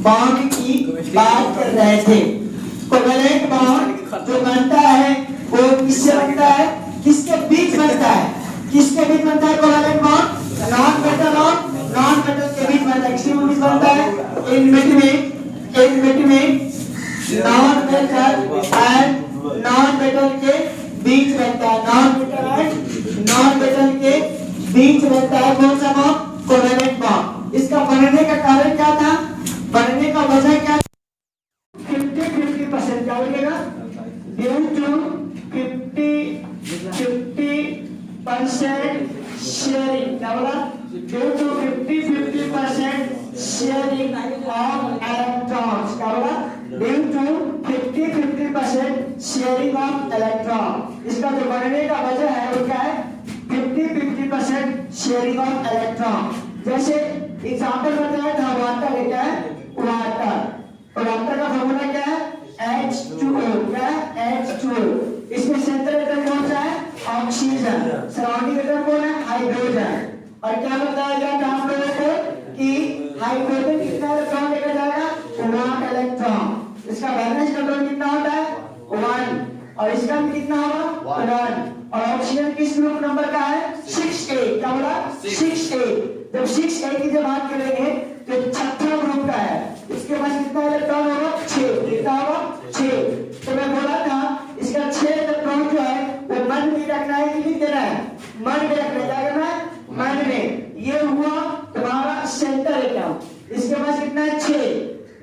Bond की बात कर रहे थे। कोवेलेंट बॉन्ड जो बनता है वो किससे बनता है, किसके बीच बनता है, किसके बीच बनता है कोवेलेंट बॉन्ड? नॉन मेटल और नॉन मेटल के बीच बनता है। किसके बीच बनता है? In between non metal and non metal के बीच बनता है। Non metal and non metal के बीच बनता है कौन सा बॉन्ड? Covalent bond. इसका बनने का कारण क्या था, बनने का वजह क्या? 50-50% क्या बोलिएगा? Due to 50-50% sharing. क्या बोला? Due to 50-50% sharing of electrons. क्या बोला? Due to 50-50% sharing of electron. इसका जो बनने का वजह है वो क्या है? 50-50% शेयरिंग ऑफ इलेक्ट्रॉन। जैसे एग्जांपल बताया था वाटर है, क्या है? वाटर। और वाटर का फॉर्मूला क्या है? H2O। क्या है? H2O। इसमें सेंट्रल एटम कौन सा है? ऑक्सीजन। सराउंडिंग एटम कौन है? हाइड्रोजन। और क्या बताया गया था आप लोगों को कि हाइड्रोजन कितना इलेक्ट्रॉन लेकर जाएगा? 1 इलेक्ट्रॉन। इसका वैलेंस इलेक्ट्रॉन कितना होता है? 1। और इसका भी कितना होगा? 1। और ऑक्सीजन किस ग्रुप नंबर का है? 6A। क्या बोला? 6A। जब 6A की जब बात करेंगे तो छठा ग्रुप का है। इसके पास कितना इलेक्ट्रॉन होगा? 6। कितना होगा? 6। तो मैं बोला था इसका 6 इलेक्ट्रॉन जो है वो मन में रखना है कि नहीं देना है? मन में रखना है। क्या करना है? मन में। ये हुआ तुम्हारा सेंटर एटम। इसके पास कितना है? 6।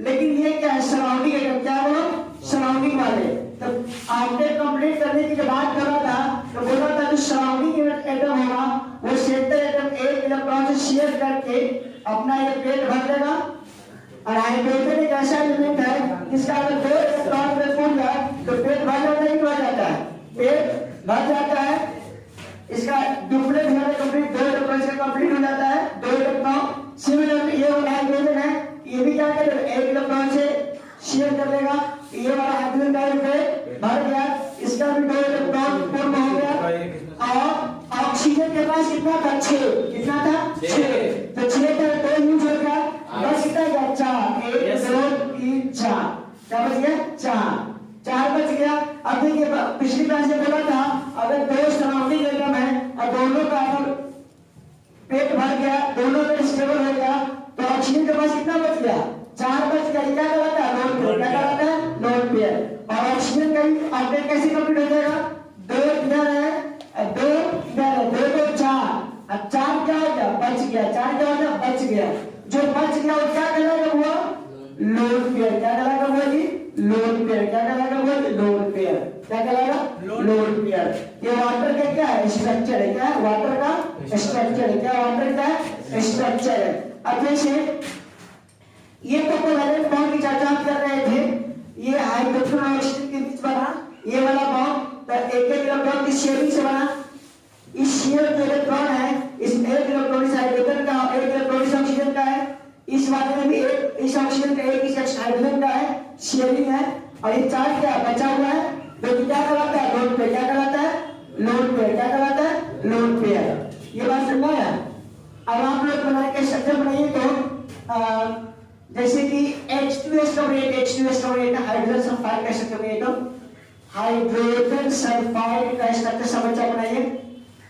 लेकिन ये क्या है? Surrounding atom. क्या बोलो? सराउंडिंग वाले। तो आपने कंप्लीट करने की जब बात कर रहा था तो बोला था जो सराउंडिंग एटम होगा वो सेंटर एटम एक इलेक्ट्रॉन से शेयर करके अपना ये पेट भर देगा। और हाइड्रोजन एक ऐसा एलिमेंट है जिसका अगर 2 इलेक्ट्रॉन में फूल जाए तो पेट भर जाता है, नहीं भर जाता है? पेट भर जाता है। इसका डुप्लेट होने कंप्लीट 2 इलेक्ट्रॉन से कंप्लीट हो जाता है, 2 इलेक्ट्रॉन। सिमिलरली ये वाला हाइड्रोजन है, ये भी क्या करेगा? 1 इलेक्ट्रॉन से शेयर कर लेगा। ये वाला हाइड्रोजन का पेट भर गया, इसका भी 2 इलेक्ट्रॉन पूर्ण हो गया। और ऑक्सीजन के पास कितना था? 6। कितना था? 6। तो 6 का 2 यूज हो गया, बस कितना गया? 4। 1 2 3 4। क्या बच गया? 4 बच गया। अब देखिए पिछली क्लास में बोला था अगर 2 सराउंडिंग एटम है और दोनों का अगर पेट भर गया, दोनों में स्टेबल हो गया तो ऑक्सीजन के पास कितना बच गया? 4 बच गया। क्या कहलाता है? Lone pair. क्या कहलाता है? Lone pair. और ऑक्सीजन का अपडेट कैसे कंप्लीट हो जाएगा? 2 इधर है, 2 इधर है, 2 2 4। अब 4 क्या हो गया? बच गया। 4 क्या हो गया? बच गया। जो बच गया वो क्या कहलाएगा? वो लोन पेयर। क्या कहलाएगा? वो जी लोन पेयर। क्या कहलाएगा? वो लोन पेयर। क्या कहलाएगा? Lone pair. ये वाटर का क्या है? स्ट्रक्चर है। क्या है? वाटर का स्ट्रक्चर है। क्या वाटर का स्ट्रक्चर है। अब जैसे ये तो कोवेलेंट बॉन्ड की चर्चा हम कर रहे थे। ये हाइड्रोजन और ऑक्सीजन के बीच बना ये वाला बॉन्ड एक इलेक्ट्रॉन की शेयरिंग से बना। इस शेयर जो इलेक्ट्रॉन है इसमें 1 इलेक्ट्रॉन इस हाइड्रोजन का, 1 इलेक्ट्रॉन इस ऑक्सीजन का है। इस वाले में भी 1 इस ऑक्सीजन का, 1 इस हाइड्रोजन का है, शेयरिंग है। और ये 4 क्या बचा हुआ है जो कि क्या कहलाता है? Lone pair. क्या कहलाता है? Lone pair. क्या कहलाता है? Lone pair. ये बात समझ आया? अब आप लोग बनाने के स्ट्रक्चर बनाइए तो जैसे कि H2S का हाइड्रोजन सल्फाइड का स्ट्रक्चर बनाइए तो हाइड्रोजन सल्फाइड का स्ट्रक्चर समझ बनाइए।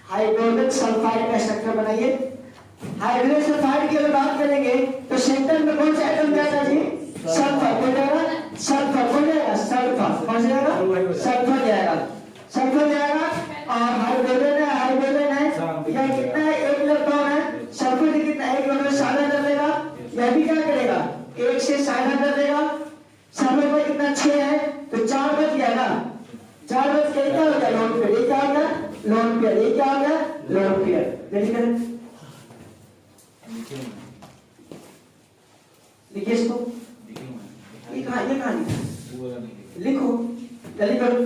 हाइड्रोजन सल्फाइड का स्ट्रक्चर बनाइए। हाइड्रोजन सल्फाइड की अगर बात करेंगे तो सेंटर में कौन सा एटम जाएगा जी? सल्फर। कौन जाएगा? सल्फर। कौन जाएगा? सल्फर। कौन जाएगा? सल्फर जाएगा। सल्फर जाएगा। और हाइड्रोजन है, हाइड्रोजन है, यह कितना है? 1 इलेक्ट्रॉन है। सल्फर की कितना? 1 इलेक्ट्रॉन साझा कर लेगा। यह भी क्या करेगा? 1 से साझा कर देगा। सल्फर पर कितना? 6 है तो 4 बच गया ना। 4 बच गया। क्या हो गया? Lone pair. ये क्या हो गया? Lone pair. ये क्या हो गया? Lone pair. लिखिए इसको। ये कहां लिखो, जल्दी करो।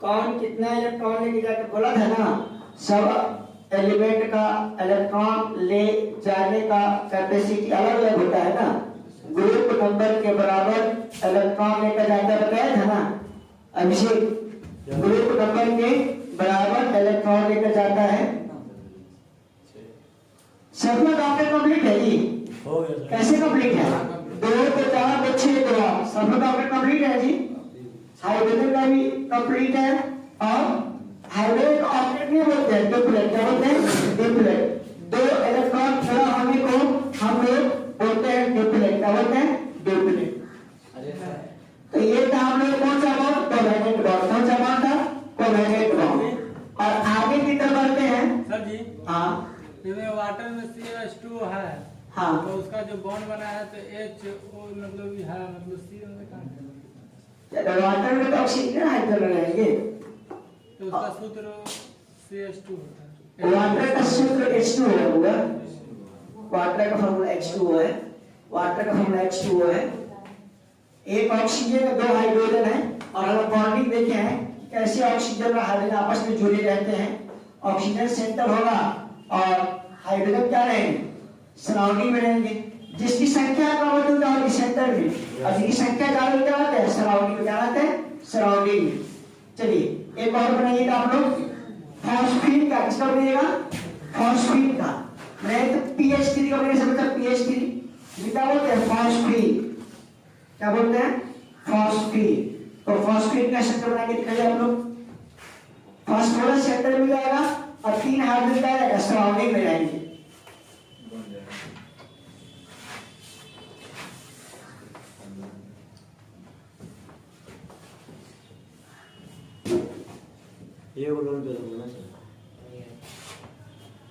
कौन कितना इलेक्ट्रॉन लेके जाकर बोला था ना, सब एलिमेंट का इलेक्ट्रॉन ले जाने का कैपेसिटी अलग अलग होता है ना, ग्रुप नंबर के बराबर इलेक्ट्रॉन लेकर जाता बताया था ना अभिषेक, ग्रुप नंबर के बराबर इलेक्ट्रॉन लेकर जाता है। सबका डॉक्टर कंप्लीट है जी, कैसे कंप्लीट है, 2 को 4 को 6 को 8, सबका डॉक्टर कंप्लीट है जी। हाइड्रोजन का भी कंप्लीट है, और हाइड्रोजन ऑक्टेट नहीं बोलते हैं, डुप्लेट क्या बोलते हैं, डुप्लेट। 2 इलेक्ट्रॉन जुड़ा होने को हम लोग बोलते हैं डुप्लेट, क्या बोलते हैं, डुप्लेट। तो ये था हम लोग कौन सा बॉन्ड, कोवैलेंट बॉन्ड, कौन सा बॉन्ड था, कोवैलेंट बॉन्ड। और आगे की तरफ बढ़ते हैं सर जी। हाँ जैसे वाटर में CH2 है, हाँ, तो उसका जो बॉन्ड बना है तो HO मतलब है, मतलब C में कहाँ वाटर में तो ऑक्सीजन हाइड्रोजन रहेंगे, तो उसका सूत्र CH2 होता है। वाटर का सूत्र H2 होगा, वाटर का फॉर्मूला H2O है, वाटर का फॉर्मूला H2O है। एक ऑक्सीजन और 2 हाइड्रोजन है, और हम बॉन्डिंग देखे हैं कैसे ऑक्सीजन और हाइड्रोजन आपस में जुड़े रहते हैं। ऑक्सीजन सेंटर होगा और हाइड्रोजन क्या रहेंगे, सराउंडिंग में रहेंगे। जिसकी संख्या कम होती है उसकी सेंटर में, और जिसकी संख्या ज्यादा क्या होता है, सराउंडिंग में, क्या होता है, सराउंडिंग में। चलिए एक और बनाइएगा आप लोग, फॉस्फीन का, किसका बनेगा, फॉस्फीन का। मैं तो PH3 का बनेगा, समझता PH3 क्या बोलते हैं, फॉस्फीन, क्या बोलते हैं, फॉस्फीन। तो फॉस्फीन का सेंटर बना के दिखाइए आप लोग, फास्फोरस सेंटर में जाएगा और 3 हाइड्रोजन क्या रहेगा, सराउंडिंग में रहेंगे।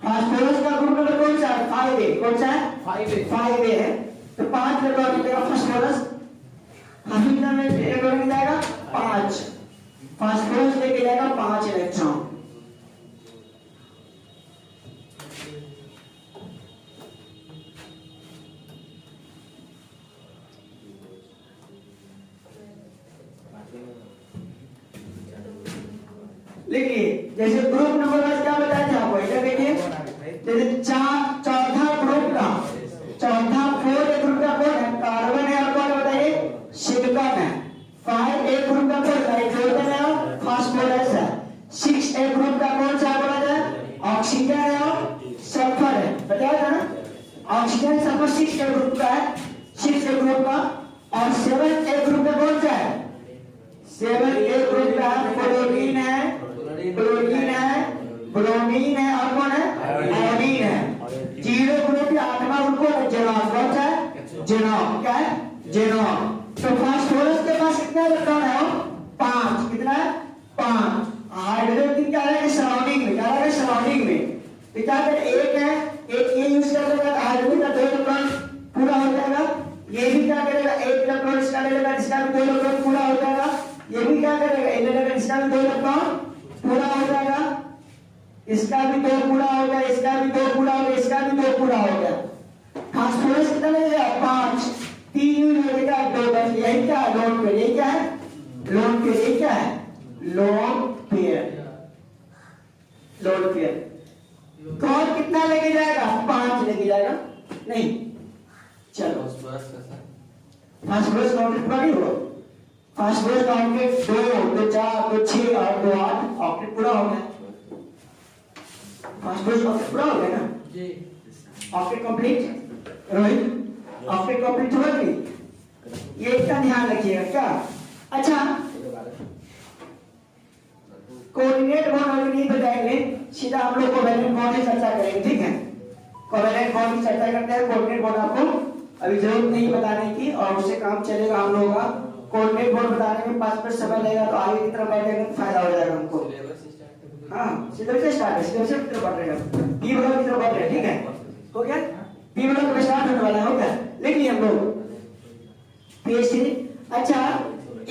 फास्फोरस का ग्रुप नंबर कौन सा है, 5A, कौन सा है, 5A है। तो 5 इलेक्ट्रॉन मिलेगा फास्फोरस, हाइड्रोजन में इलेक्ट्रॉन जाएगा 5, फास्फोरस लेके जाएगा 5 इलेक्ट्रॉन। लिखिए जैसे ग्रुप नंबर वाइज क्या बताया था आपको, इधर देखिए जैसे चौथा ग्रुप का, चौथा 4 ग्रुप का कौन है, कार्बन है, और कौन बताइए, सिलिकॉन है। 5 एक ग्रुप का कौन है, हाइड्रोजन है और फास्फोरस है। 6 एक ग्रुप का कौन सा बोला जाए, ऑक्सीजन है और सल्फर है, बताया था ना, ऑक्सीजन सल्फर 6 के ग्रुप का है, 6 के ग्रुप का। और 7 एक ग्रुप का कौन सा है, 7 एक ग्रुप का क्लोरीन है, क्लोरीन है, ब्रोमीन है, और कौन है, आयोडीन है। 0 ग्रुप या 8वां ग्रुप है जेनॉन, कौन सा है, जेनॉन, क्या है, जेनॉन। तो फास्फोरस के पास कितना इलेक्ट्रॉन है, 5, कितना है, 5। हाइड्रोजन की क्या है, सराउंडिंग में, क्या है, सराउंडिंग में। तो क्या कर, एक है, एक ये यूज कर लेगा, हाइड्रोजन का 2 इलेक्ट्रॉन पूरा हो जाएगा। ये भी क्या करेगा, 1 इलेक्ट्रॉन इसका ले लेगा, इसका भी 2 इलेक्ट्रॉन पूरा हो जाएगा। ये भी क्या करेगा, इसका भी 2 इलेक्ट्रॉन पूरा हो जाएगा, इसका भी 2 पूरा हो गया, इसका भी 2 पूरा हो गया, इसका भी 2 पूरा हो गया। फास्फोरस कितना लगेगा, 5, 3 यूज हो जाएगा, 2 बच गया। यही क्या है, लोन पेयर, ये क्या है, लोन पेयर, ये क्या है, लोन पेयर, लोन पेयर। कौन कितना लेके जाएगा, 5 लेके जाएगा, नहीं चलो फास्फोरस काउंटेड पूरा नहीं हुआ, फास्फोरस काउंटेड 2, 2 4, 2 6 और 2 8, ऑक्टेट पूरा हो गया। फास्फोरस ऑक्टेट पूरा हो गया ना जी, octet complete. Rohit octet complete हुआ नहीं, ये इसका ध्यान रखिएगा क्या। अच्छा कोऑर्डिनेट बॉन्ड अभी नहीं बताएंगे, सीधा हम लोग कोवैलेंट बॉन्ड की चर्चा करेंगे, ठीक है। कोवैलेंट बॉन्ड की चर्चा करते हैं, कोऑर्डिनेट बॉन्ड आपको अभी जरूरत नहीं बताने की, और उससे काम चलेगा हम लोगों का। कोऑर्डिनेट बॉन्ड बताने में 5 मिनट समय लगेगा, तो आगे की तरफ बढ़ने में फायदा हो जाएगा हमको। हाँ सिलेबस से स्टार्ट है, सिलेबस से तरफ बढ़ रहा है, बी ब्लॉक की तरफ बढ़ रहे हैं, ठीक है, हो गया, बी ब्लॉक में स्टार्ट होने वाला है, हो गया, लिख लिए हम लोग PH3। अच्छा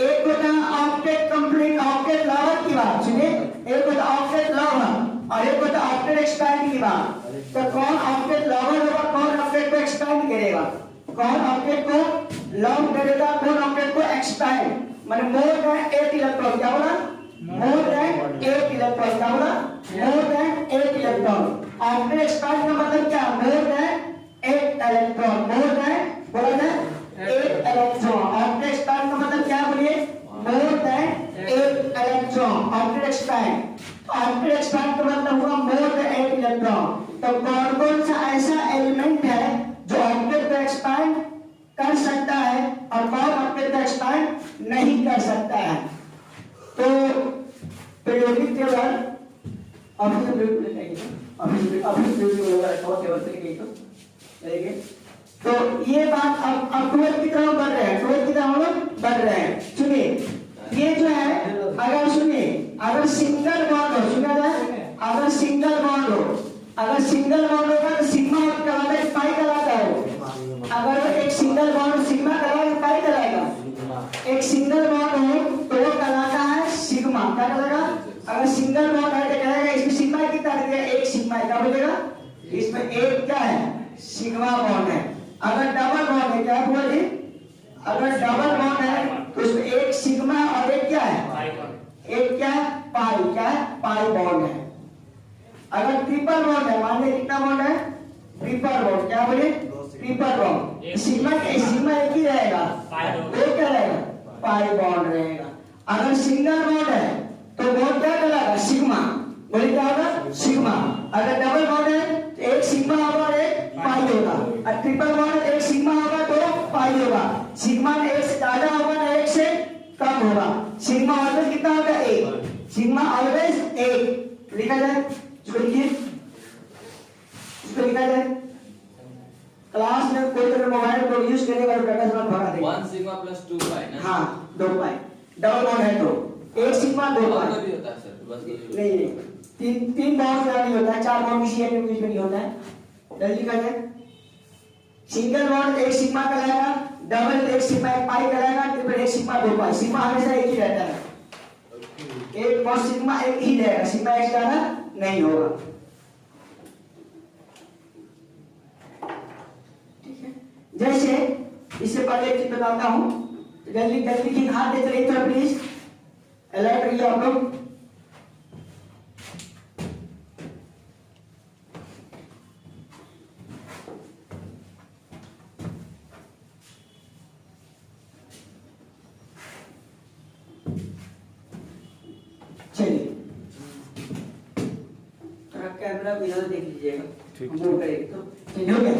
एक होता ऑक्टेट कंप्लीट, ऑक्टेट लॉवर की बात सुनिए, एक होता ऑक्टेट लॉवर और एक होता ऑक्टेट एक्सपैंड की बात। तो कौन ऑक्टेट लॉवर होगा, कौन ऑक्टेट को एक्सपैंड करेगा, कौन ऑक्टेट को लॉन्ग करेगा, कौन ऑक्टेट को एक्सपैंड, माने मोर देन 8 इलेक्ट्रॉन, क्या बोला, मोर देन 8 इलेक्ट्रॉन। क्या बोला? More than 8 electron. Octet expand का मतलब क्या? More than 8 electron. More than बोला था 8 इलेक्ट्रॉन। ऑक्टेट एक्सपैंड का मतलब क्या बोलिए? More than 8 electron. Octet expand, octet expand का मतलब हुआ मोर देन 8 इलेक्ट्रॉन। तो कौन कौन सा ऐसा एलिमेंट है जो ऑक्टेट को एक्सपैंड कर सकता है और कौन ऑक्टेट को एक्सपैंड नहीं कर सकता है? तो पीरियोडिक टेबल ऑफिस बिल्कुल नहीं है, ऑफिस बिल्कुल होगा और टेबल से नहीं तो ये बात अब 12 की तरफ बढ़ रहे हैं, 12 की तरफ हम लोग बढ़ रहे हैं। सुनिए ये जो है, अगर सुनिए अगर सिंगल बॉन्ड हो, सुना जाए अगर सिंगल बॉन्ड हो, अगर सिंगल बॉन्ड होगा तो सिग्मा कहलाता है, पाई कहलाता है वो। अगर एक सिंगल बॉन्ड सिग्मा कहलाएगा, पाई कहलाएगा। एक सिंगल बॉन्ड हो तो वो कहलाता है सिग्मा। क्या कहलाएगा? अगर सिंगल बॉन्ड है तो कहेगा इसमें सिग्मा कितना है? एक सिग्मा है। क्या बोलेगा? इसमें एक क्या है? सिग्मा बॉन्ड है। अगर डबल बॉन्ड है, क्या बोले? अगर डबल बॉन्ड है तो उसमें एक सिग्मा और एक क्या है? एक क्या है? पाई। क्या है? पाई बॉन्ड है। अगर ट्रिपल बॉन्ड है, मान लीजिए कितना बॉन्ड है? Triple bond. क्या बोले? Triple bond. सिग्मा एक ही रहेगा, दो क्या रहेगा? पाई बॉन्ड रहेगा। अगर सिंगल बॉन्ड है तो बॉन्ड क्या कहलाएगा? सिग्मा। बोले क्या होगा? सिग्मा। अगर डबल बॉन्ड है तो एक सिग्मा होगा और एक पाई होगा। और ट्रिपल बॉन्ड है एक सिग्मा होगा तो पाई होगा। सिग्मा में एक से ज्यादा होगा ना एक से कम होगा। सिग्मा ऑलवेज कितना होगा? एक। सिग्मा ऑलवेज एक। लिखा जाए, इसको लिखिए, इसको लिखा जाए। क्लास में कोई तरह मोबाइल को यूज करेगा तो कागज मत भगा देगा। 1 सिग्मा प्लस 2 पाई ना? हाँ 2 पाई। डबल बॉन्ड है तो एक सिग्मा 2 पाई भी होता है सर, बस नहीं, तीन बॉन्ड ज्यादा नहीं होता है, 4 बॉन्ड किसी एक बीच में नहीं होता है। जल्दी कर दे। सिंगल बॉन्ड एक सिग्मा कहलाएगा, डबल एक सिग्मा एक पाई कहलाएगा, ट्रिपल एक सिग्मा 2 पाई। सिग्मा हमेशा एक ही रहता है, एक और सिग्मा एक ही रहेगा, सिग्मा एक ज्यादा नहीं होगा। ठीक है, जैसे इससे पहले एक चीज बताता हूं, जल्दी जल्दी की हाथ देते रहिए थोड़ा प्लीज, अलर्ट रहिए आप लोग। कैमरा भी इधर देख लीजिएगा, मूव करेंगे तो ठीक हो गया।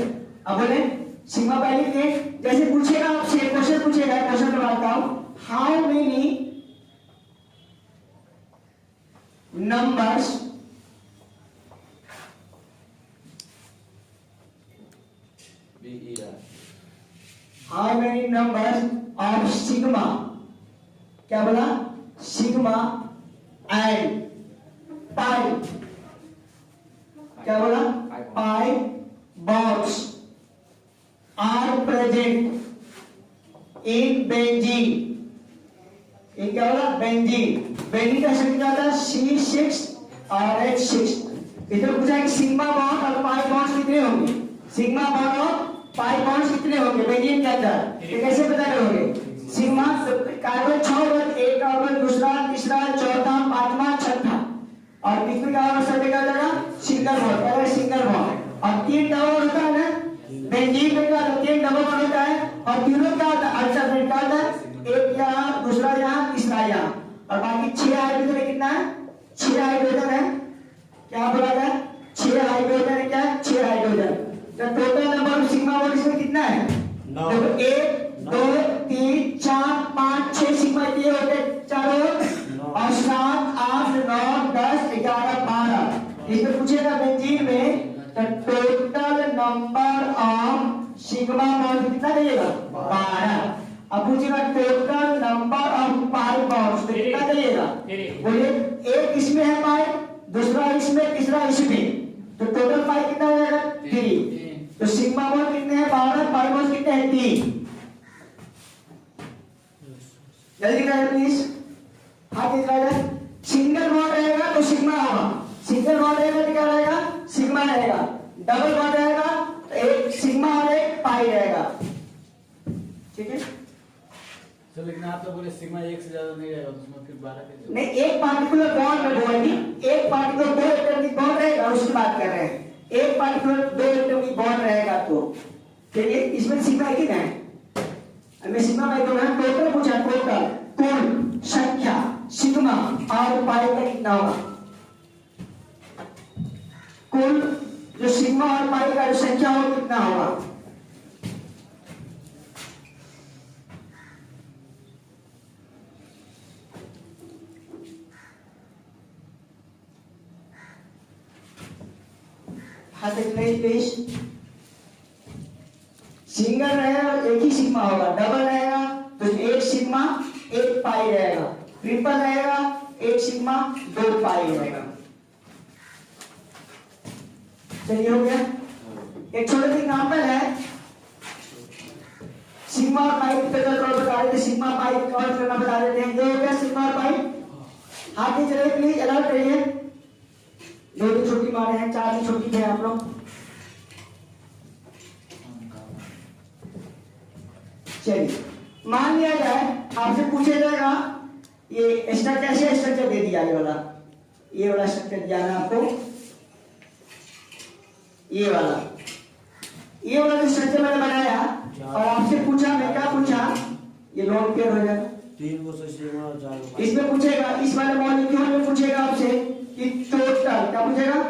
अब बोले सिग्मा पहले के जैसे पूछेगा आपसे क्वेश्चन पूछेगा, क्वेश्चन बताता हूं, how many numbers how many numbers of sigma, क्या बोला? सिग्मा एंड पाई, क्या बोला? Pi bonds are present in benzene. ये क्या बोला? बेंजीन। बेंजीन का संख्या क्या था? C6 और H6। इधर पूछा है कि सिग्मा बॉन्ड और पाई बॉन्ड्स कितने होंगे? सिग्मा बॉन्ड और पाई बॉन्ड्स कितने होंगे बेंजीन के अंदर? ये कैसे पता करोगे? सिग्मा कार्बन 6 होगा, एक कार्बन, दूसरा, तीसरा, चौथा, पांचवा, छठा, और बीच में क्या होगा? सब क्या हो जाएगा? Single bond. पहले सिंगल बॉन्ड और 3 डबल होता है ना बेंजीन में, क्या 3 डबल बॉन्ड होता है और तीनों क्या होता है? अल्टरनेट का होता है, एक यहाँ, दूसरा यहाँ, तीसरा यहाँ, और बाकी 6 हाइड्रोजन कितना है? 6 हाइड्रोजन है। क्या बोला जाए? 6 हाइड्रोजन है। क्या? 6 हाइड्रोजन। तो total number of sigma bond इसमें कितना है? 1 2 3 4 5 6 सिग्मा ये होते हैं चारों, और 7 8 9 10 11 12। इसमें पूछेगा बेंजीन में तो total number of sigma bond कितना देगा? 12। अब पूछेगा total number of pi bonds तो कितना देगा? बोलिए, एक इसमें है पाई, दूसरा इसमें, तीसरा इसमें, तो टोटल पाई कितना हो जाएगा? 3। तो सिग्मा बॉन्ड कितने हैं? 12। पाई बॉन्ड कितने हैं? 3। जल्दी करें प्लीज, हाथ दिखाइए। सिंगल बॉन्ड रहेगा तो सिग्मा होगा, सिंगल बॉन्ड रहेगा तो क्या रहेगा? सिग्मा रहेगा। डबल बॉन्ड रहेगा तो एक सिग्मा और एक पाई रहेगा। ठीक है, तो लेकिन आप तो बोले सिग्मा 1 से ज्यादा नहीं रहेगा, तो उसमें फिर 12 कैसे? नहीं, एक पार्टिकुलर बॉन्ड में बोलेंगे, एक पार्टिकुलर 2 एटम की बॉन्ड रहेगा, उसकी बात कर रहे हैं। एक पार्टिकुलर 2 एटम की बॉन्ड रहेगा तो चलिए इसमें सिग्मा एक ही है। हमें सिग्मा बाई दो है, टोटल पूछा, टोटल कुल संख्या सिग्मा और पाई का कितना होगा? कुल जो सिग्मा और पाई का जो संख्या होगा कितना होगा? हाथ नहीं प्लीज। सिंगल रहेगा एक ही सिग्मा होगा, डबल रहेगा तो एक सिग्मा एक पाई रहेगा, ट्रिपल रहेगा एक सिग्मा 2 पाई रहेगा। चलिए हो गया। एक छोटा सा एग्जांपल है, सिग्मा और पाई की टोटल क्रॉस बता देते, सिग्मा पाई क्रॉस करना बता देते हैं। ये हो गया सिग्मा और पाई। हाथ नहीं चले प्लीज, अलर्ट रहिए। 2 छोटी मारे हैं, 4 छोटी थे आप लोग। चलिए मान लिया जाए आपसे पूछा जाएगा ये स्ट्रक्चर कैसे स्ट्रक्चर दे दिया, ये वाला स्ट्रक्चर दिया है आपको, ये वाला जो स्ट्रक्चर मैंने बनाया और आपसे पूछा, मैं क्या पूछा, ये लोन पेयर हो जाएगा 3 को से सिग्मा और 4 को। इसमें पूछेगा, इस वाले मॉलिक्यूल में पूछेगा आपसे कि टोटल क्या पूछेगा,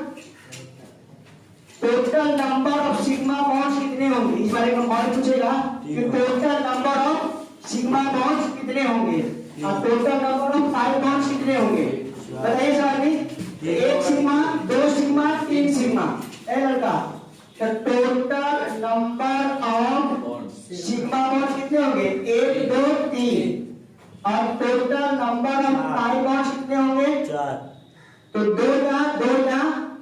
total number of sigma bonds कितने होंगे। इस बारे में मॉडल पूछेगा कि total number of sigma bonds कितने होंगे और total number of pi bonds कितने होंगे। बताइए सर जी, 1 सिग्मा 2 सिग्मा 3 सिग्मा ए लड़का, तो total number of sigma bonds कितने होंगे 1 2 3 और total number of pi bonds कितने होंगे 4। तो 2 यहाँ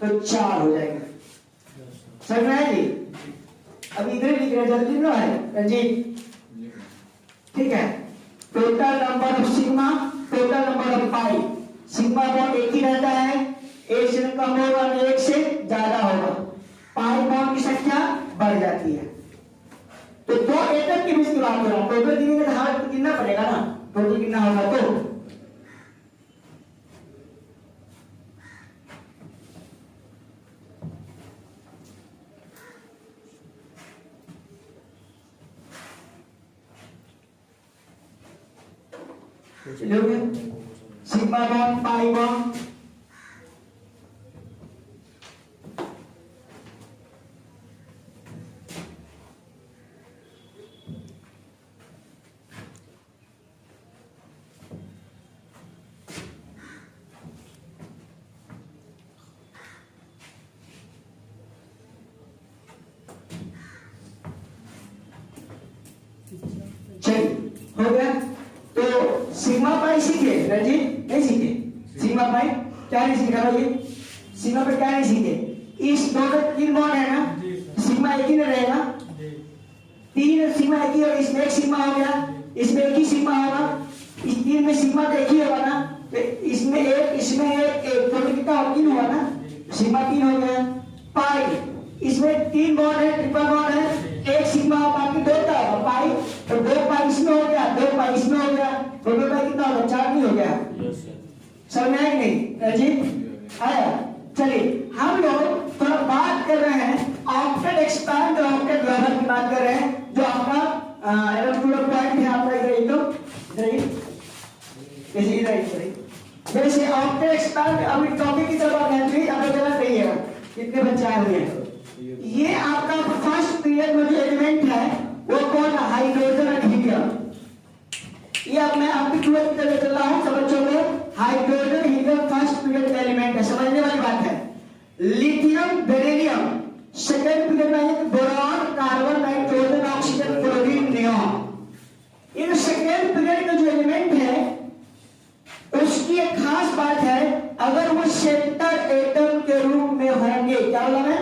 तो 4 हो जाएगा। समझ में आया जी? अब इधर लिख रहे जल्दी ना है रंजीत, ठीक है। Total number of sigma, total number of pi, sigma bond एक ही रहता है, एक से कम होगा तो एक से ज्यादा होगा, पाई बॉन्ड की संख्या बढ़ जाती है। तो 2 एटम के बीच की बात हो रहा है, टोटल गिनेंगे तो हाथ गिनना पड़ेगा ना, टोटल कितना होगा तो लोगे सिग्मा बॉन्ड पाई बॉन्ड चलिए हो गया। तो सिग्मा पाई सीखे रंजीत, नहीं सीखे सिग्मा पाई, क्या नहीं सीखा भाई, सिग्मा पाई क्या नहीं सीखे। इस 2 में 3 बॉन्ड है ना, सिग्मा एक ही में रहेगा, 3 सिग्मा एक ही और इसमें एक सिग्मा हो गया, इसमें एक ही सिग्मा होगा, इस 3 में सिग्मा तो एक ही होगा ना, तो इसमें एक तो कितना 3 हुआ ना, सिग्मा 3 हो गया। पाई इसमें 3 बॉन्ड है, ट्रिपल बॉन्ड है, एक सिग्मा बाकी 2 का पाई, तो 2 पाई इसमें हो गया, 2 पाई इसमें हो गया, टोटल पाई कितना होगा 4 नहीं हो गया। समझ में आया कि नहीं रंजीत, आया। चलिए हम लोग थोड़ा बात कर रहे हैं ऑक्टेट एक्सपैंड और ऑक्टेट लेवल की बात कर रहे हैं, जो आपका इलेक्ट्रोड पॉइंट है आपका इधर जैसे ऑक्टेट एक्सपैंड। अभी टॉपिक की तरफ एंट्री आप गलत नहीं है, कितने बच्चे आए हुए हैं। ये आपका फर्स्ट पीरियड में जो एलिमेंट है वो कौन है, हाइड्रोजन और हीलियम। ये अब मैं आपकी ट्वेल्थ में चल रहा हूं, सब बच्चों को हाइड्रोजन हीलियम फर्स्ट पीरियड का एलिमेंट है, समझने वाली बात है। लिथियम बेरिलियम सेकंड पीरियड में, boron carbon nitrogen oxygen fluorine neon. In second period का जो एलिमेंट है उसकी एक खास बात है, अगर वो सेंटर एटम के रूप में होंगे, क्या बोला मैं,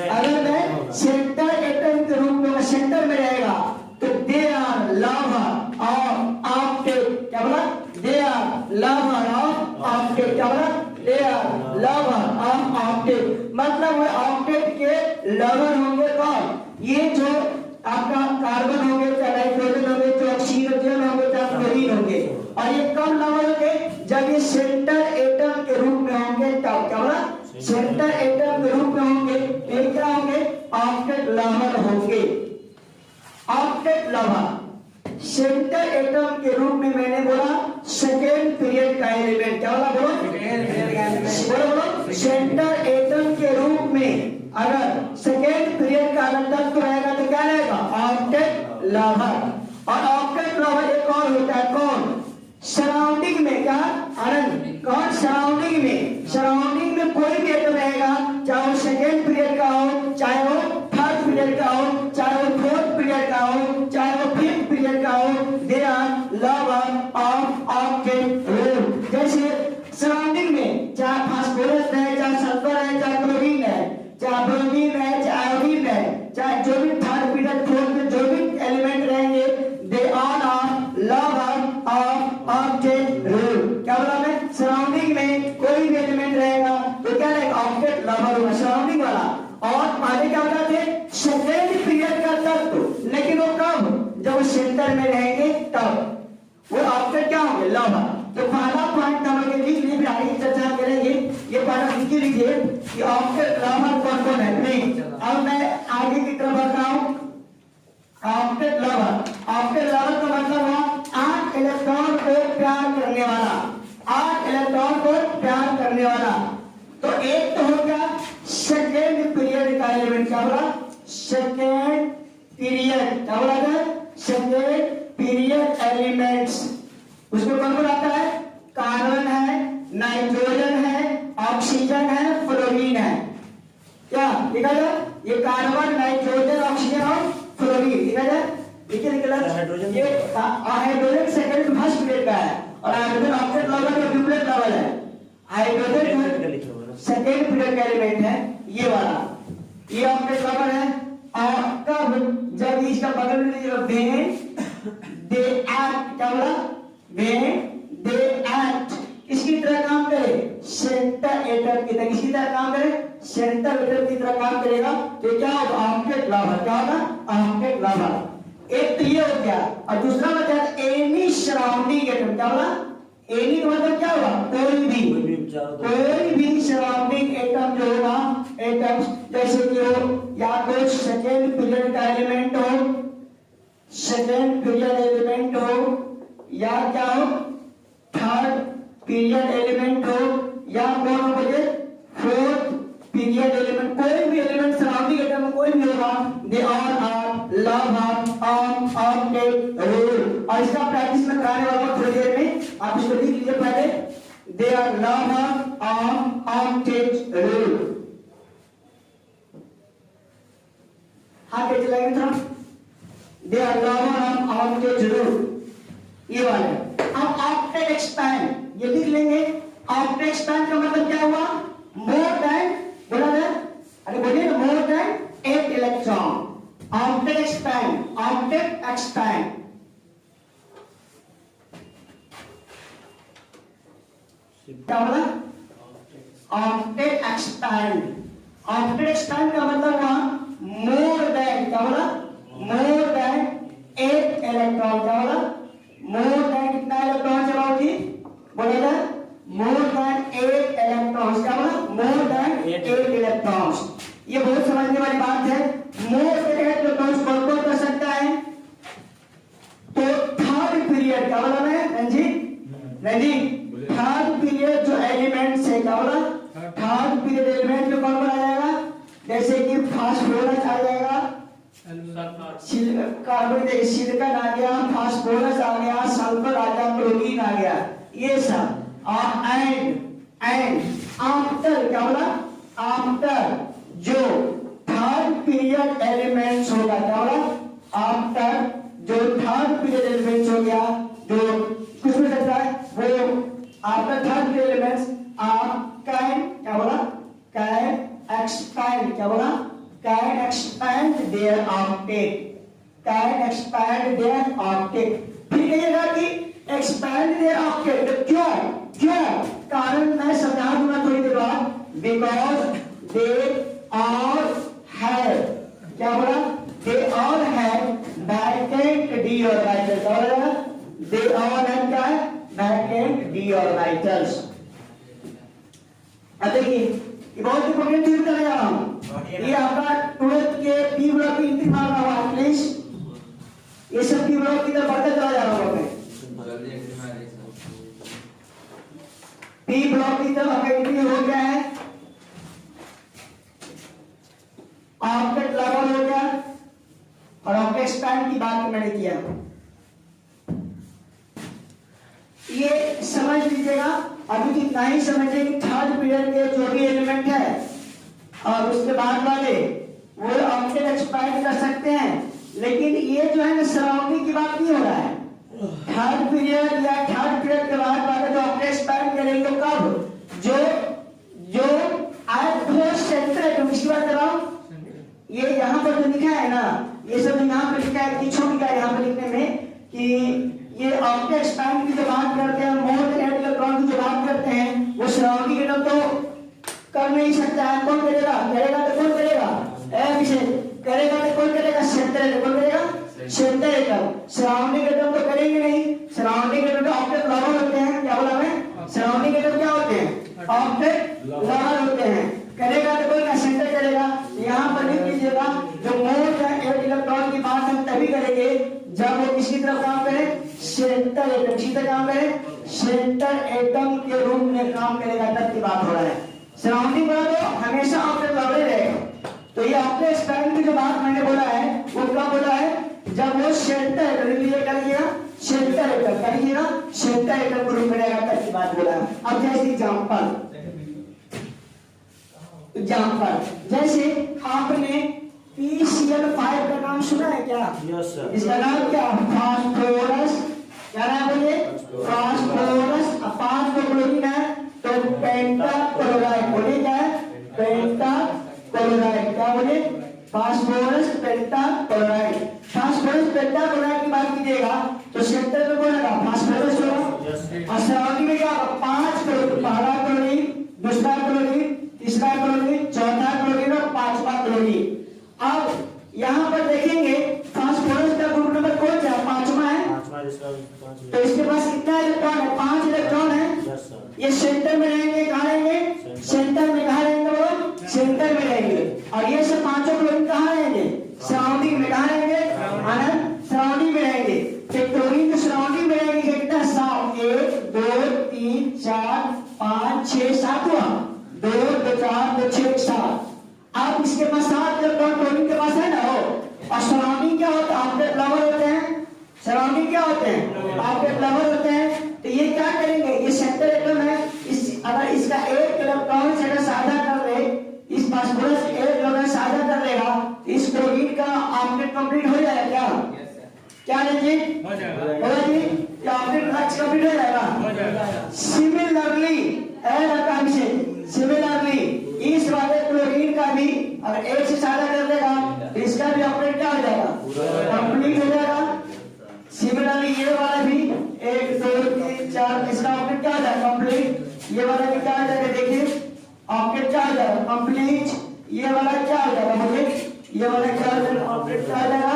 अगर मैं सेंटर एटम के रूप में सेंटर में रहेगा तो they are lover of octet, क्या बोला, they are lover of octet, क्या बोला, they are lover of octet, मतलब वो ऑक्टेट के लवर होंगे। कौन, ये जो आपका कार्बन होंगे, नाइट्रोजन होंगे, जो ऑक्सीजन होंगे चाहे क्लोरीन होंगे। और ये कब लवर होंगे? जब ये सेंटर एटम के रूप में होंगे तब। क्या बोला? सेंटर एटम के रूप में होंगे ये क्या होंगे? ऑक्टेट लवर होंगे। ऑक्टेट लवर सेंटर एटम के रूप में मैंने बोला सेकेंड पीरियड का एलिमेंट। क्या बोला? बोलो सेंटर एटम के रूप में अगर सेकेंड पीरियड का अगर तत्व रहेगा तो क्या रहेगा? Octet lover. और ऑक्टेट लवर एक और होता है कौन? सराउंडिंग में। क्या आनंद? कौन? सराउंडिंग में। सराउंडिंग में कोई भी एटम रहेगा, चाहे वो सेकेंड पीरियड का हो, चाहे वो थर्ड पीरियड का हो, चाहे वो फोर्थ पीरियड का हो, चाहे वो फिफ्थ पीरियड का हो, they are lover of octet rule. जैसे सराउंडिंग में चाहे फास्फोरस है, चाहे सल्फर है, चाहे क्लोरीन है, चाहे ब्रोमीन है, चाहे आयोडीन है, चाहे जो भी थर्ड पीरियड फोर्थ में जो भी एलिमेंट रहेंगे, they all are lover of octet rule. क्या बोला मैं? सराउंडिंग में कोई भी एलिमेंट रहेगा तो क्या रहेगा? ऑक्टेट लवर होगा सराउंडिंग वाला। और पहले क्या होता थे? सेकेंड पीरियड का तत्व, लेकिन वो कब? जब वो सेंटर में रहेंगे तब वो ऑक्टेट क्या होंगे? लवर। तो पहला पॉइंट हम लोग लिख लिए, फिर आगे चर्चा करेंगे। ये पहला लिख लीजिए कि ऑक्टेट लवर कौन कौन है। नहीं, अब मैं आगे की तरफ बढ़ रहा हूं। ऑक्टेट लवर, ऑक्टेट लवर का मतलब हुआ 8 इलेक्ट्रॉन को प्यार करने वाला। 8 इलेक्ट्रॉन को प्यार करने वाला। तो एक तो हो गया सेकेंड पीरियड का एलिमेंट। क्या बोला? Second period. क्या बोला था? Second period elements. उसमें कौन कौन आता है? कार्बन है, नाइट्रोजन है, ऑक्सीजन है, फ्लोरीन है। क्या लिखा जाए? ये कार्बन, नाइट्रोजन, ऑक्सीजन और फ्लोरीन लिखा जाए। देखिए हाइड्रोजन, ये हाइड्रोजन सेकेंड फर्स्ट पीरियड का है और हाइड्रोजन ऑक्टेट लेवल का डुप्लेट लेवल है। हाइड्रोजन सेकेंड पीरियड का एलिमेंट है ये वाला। ये ऑक्टेट लेवल है। और कब? जब इसका बगल में दे एक्ट। क्या बोला? दे एक्ट किसकी तरह काम करे? सेंटर एटम की तरह। किसकी तरह काम करे? सेंटर एटम की तरह काम करेगा तो क्या होगा? Octet lover. क्या होगा? Octet lover. एक तो ये हो गया। और दूसरा मतलब एनी सराउंडिंग एटम। क्या बोला? एनी का मतलब क्या होगा? कोई भी सराउंडिंग एटम जो होगा, एटम्स जैसे कि हो या तो सेकेंड पीरियड का एलिमेंट हो, सेकेंड पीरियड एलिमेंट हो, या क्या हो थर्ड पीरियड एलिमेंट हो, या कौन हो बजे फोर्थ पीरियड एलिमेंट। कोई भी एलिमेंट सराउंडिंग एटम में कोई भी होगा, they all are lover of octet rule. और इसका प्रैक्टिस में कराने वाला हूं थोड़ी देर में। आप इसको लिख लीजिए पहले, they are lover of octet rule. हाँ कैसे लगेगा था? They are lover of octet rule. ये वाले अब ऑक्टेट एक्सपैंड ये लिख लेंगे। ऑक्टेट एक्सपैंड का मतलब क्या हुआ? मोर देन, बोला ना? अरे बोलिए ना, more than 8 electron. Octet expand, octet expand. क्या बोला? Octet expand. ऑक्टेट एक्सपैंड का मतलब हुआ मोर देन। क्या बोला? More than 8 electron. क्या बोला? मोर देन कितना इलेक्ट्रॉन चलाओ जी? बोलेगा मोर देन 8 इलेक्ट्रॉन्स। क्या बोला? More than 8 electrons. ये बहुत समझने वाली बात है। मोर देन 8 इलेक्ट्रॉन्स कौन कौन कर सकता है? तो थर्ड पीरियड। क्या बोला मैं रंजीत? थर्ड पीरियड जो एलिमेंट्स है, क्या बोला? थर्ड पीरियड एलिमेंट में कौन कौन आ जाएगा? जैसे कि फास्फोरस आ जाएगा, कार्बन सिलिकॉन आ गया, फास्फोरस आ गया, सल्फर आ गया, क्लोरीन आ गया, ये सब। और एंड आफ्टर। क्या बोला? आफ्टर जो थर्ड पीरियड एलिमेंट्स होगा। क्या बोला? आफ्टर जो थर्ड पीरियड एलिमेंट्स हो गया, जो कुछ भी सकता है वो आफ्टर थर्ड पीरियड एलिमेंट्स आप कैन। क्या बोला? Can expand. क्या बोला? can expand their octet, can expand their octet। फिर कहिएगा कि expand their octet क्यों? कारण मैं समझा दूंगा थोड़ी देर बाद। because they all have। क्या बोला? they all have vacant d orbitals, और they all have क्या है vacant d orbitals। अब देखिए ये बहुत इंपॉर्टेंट चीज बताने जा रहा हूँ। ये आपका 12th के p ब्लॉक की इंतजार मारना हुआ प्लीज, ये सब p ब्लॉक की तरफ बढ़ता चला जा रहा हूँ मैं। p ब्लॉक की तरफ आपका एंट्री हो गया है, ऑब्जेक्ट लेवल हो गया और ऑब्जेक्ट स्पैन की बात मैंने किया। ये समझ लीजिएगा, अभी इतना ही समझिए कि थर्ड पीरियड के जो भी एलिमेंट है और उसके बाद वाले वो ऑब्जेक्ट एक्सपैंड कर सकते हैं, लेकिन ये जो है ना सराउंडिंग की बात नहीं हो रहा है। थर्ड पीरियड या थर्ड पीरियड के बाद वाले जो ऑब्जेक्ट एक्सपैंड करेंगे कब, जो जो एट सेंटर है, किसकी बात कर रहा हूं, ये यहाँ पर जो लिखा है ना, ये सब यहाँ पर लिखा है कि छूट गया यहाँ पर लिखने में कि ये ऑब्जेक्ट एक्सपैंड की जो बात करते हैं, मोर देन 8 इलेक्ट्रॉन की जो बात करते हैं, वो सराउंडिंग एटम तो कर नहीं सकता है। कौन करेगा, करेगा तो कौन करेगा, करेगा तो कौन करेगा, सेंटर एटम। कौन करेगा, सेंटर एटम। सराउंडिंग एटम तो करेंगे नहीं, सराउंडिंग एटम तो ऑब्जेक्ट लवर होते हैं। क्या बोला मैं, सराउंडिंग एटम क्या होते हैं, ऑब्जेक्ट लवर होते हैं। करेगा तो कोई ना सेंटर करेगा। यहाँ पर लिख लीजिएगा, जो मोर देन 8 इलेक्ट्रॉन की बात हम तभी करेंगे जब वो किसकी तरफ काम करे, सेंटर एटम। किसकी तरफ काम करे, सेंटर एटम के रूप में काम करेगा, तब की बात हो रहा है। सराउंडिंग वाला तो हमेशा ऑब्जेक्ट लवर रहेगा। तो ये ऑब्जेक्ट एक्सपैंड की जो बात मैंने बोला है वो कब बोला है, जब वो सेंटर एटम लिए करिएगा, सेंटर एटम करिएगा, सेंटर एटम के रूप में रहेगा, तब की बात बोला है। अब जैसे एग्जांपल जैसे आपने PCl5 का नाम सुना है क्या, यस सर। इसका नाम क्या, फास्फोरस। क्या नाम बोलिए, फास्फोरस। अब 5 क्लोरीन है तो पेंटाक्लोराइड। बोलिए क्या है, पेंटाक्लोराइड। क्या बोलिए, फास्फोरस पेंटाक्लोराइड। फास्फोरस पेंटाक्लोराइड की बात कीजिएगा तो सेंटर में कौन है, फास्फोरस होगा। और सराउंडिंग में क्या होगा, 5 क्लोरीन, पहला क्लोरीन, दूसरा क्लोरीन, तीसरा क्लोरीन, चौथा क्लोरीन और 5वां क्लोरीन। अब यहाँ पर देखेंगे फास्फोरस का ग्रुप नंबर कौन सा, 5वां है। तो इसके पास कितना इलेक्ट्रॉन है, 5 इलेक्ट्रॉन है। ये सेंटर में रहेंगे, कहाँ रहेंगे, सेंटर में। कहाँ रहेंगे वो, सेंटर में रहेंगे। और ये सब 5 क्लोरीन कहाँ रहेंगे, सराउंडिंग में। कहाँ रहेंगे, आनंद, सराउंडिंग में रहेंगे। तो क्लोरीन के सराउंडिंग में रहेंगे कितना, 7, 1 2 3 4 5 6 7वां, 2 2 4 2 6 7। अब इसके पास 7 इलेक्ट्रॉन क्लोरीन के पास है ना वो। और सराउंडिंग क्या होता है, ऑब्जेक्ट लवर होते हैं। सराउंडिंग क्या होते हैं, ऑब्जेक्ट लवर होते हैं। तो ये क्या करेंगे, ये सेंटर एटम है, इस अगर इसका एक इलेक्ट्रॉन से अगर साझा कर ले, इस फास्फोरस एक इलेक्ट्रॉन साझा कर लेगा, तो इस क्लोरीन का ऑब्जेक्ट कंप्लीट हो जाएगा। क्या क्या जी, हो जाएगा जी, ये ऑब्जेक्ट कंप्लीट हो जाएगा। सिमिलरली सिमिलरली इस वाले क्लोरीन का भी अगर एक से साझा कर देगा तो इसका भी ऑब्जेक्ट क्या हो जाएगा, कंप्लीट हो जाएगा। सिमिलरली ये वाला भी 1 2 3 4 इसका ऑब्जेक्ट क्या हो जाएगा, कंप्लीट। ये वाला भी क्या हो जाएगा, देखिए ऑब्जेक्ट क्या हो जाएगा, कंप्लीट। ये वाला क्या हो जाएगा, मुझे ये वाला क्या हो जाएगा, ऑब्जेक्ट क्या हो जाएगा,